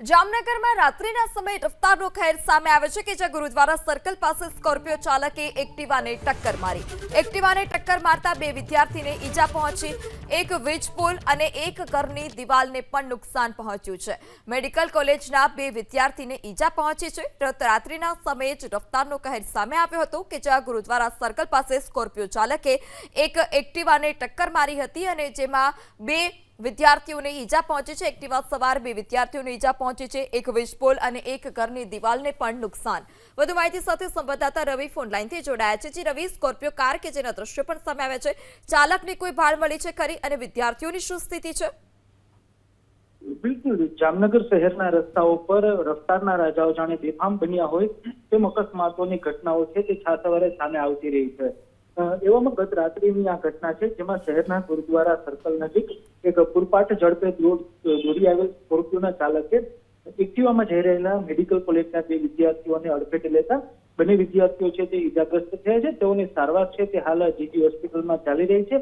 જામનગરમાં રાત્રિના સમયે રફતારનો ખેર સામે આવે છે કે જ્યાં ગુરુદ્વારા સર્કલ પાસે સ્કોર્પિયો ચાલકે એક્ટિવાને ટક્કર મારી. એક્ટિવાને ટક્કર મારતા બે વિદ્યાર્થીને ઈજા પહોંચી. એક વીજ પુલ અને એક ઘરની દિવાલને પણ નુકસાન પહોંચ્યું છે. મેડિકલ કોલેજના બે વિદ્યાર્થીને ઈજા પહોંચી છે. રાત્રિના સમયે જ રફતારનો કહેર સામે આવ્યો હતો કે જ્યાં ગુરુદ્વારા સર્કલ પાસે સ્કોર્પિયો ચાલકે એક એક્ટિવાને ટક્કર મારી હતી અને જેમાં બે વિદ્યાર્થીઓને ઈજા પહોંચી છે. એક્ટિવા સવાર બે વિદ્યાર્થીઓને ઈજા પહોંચી છે. એક વીજપોલ અને એક ઘરની દિવાલને પણ નુકસાન. વધુ માહિતી સાથે સંવાદદાતા રવિ ફોનલાઈનથી જોડાયા છે. જી રવિ, સ્કોર્પિયો કાર કે જેના દ્રશ્યો પણ સામે આવ્યા છે, ચાલકને કોઈ ભાળ મળી છે ખરી અને વિદ્યાર્થીઓની શું સ્થિતિ છે? બિલકુલ, જામનગર શહેરના રસ્તાઓ પર રફતારના રાજાઓ જાણે બેફામ બન્યા હોય તેમ અકસ્માતોની ઘટનાઓ છે તે છાસવારે સામે આવતી રહી છે. એવામાં ગત રાત્રિની આ ઘટના છે, જેમાં શહેરના ગુરુદ્વારા સર્કલ નજીક એક પૂરપાટ ઝડપે દોડી આવેલ સ્કોર્પિયોના ચાલકે એક્ટિવામાં જઈ રહેલા મેડિકલ કોલેજના બે વિદ્યાર્થીઓને અડફેટે લેતા બંને વિદ્યાર્થીઓ છે તે ઈજાગ્રસ્ત થયા છે. તેઓની સારવાર છે તે હાલ જીજી હોસ્પિટલમાં ચાલી રહી છે.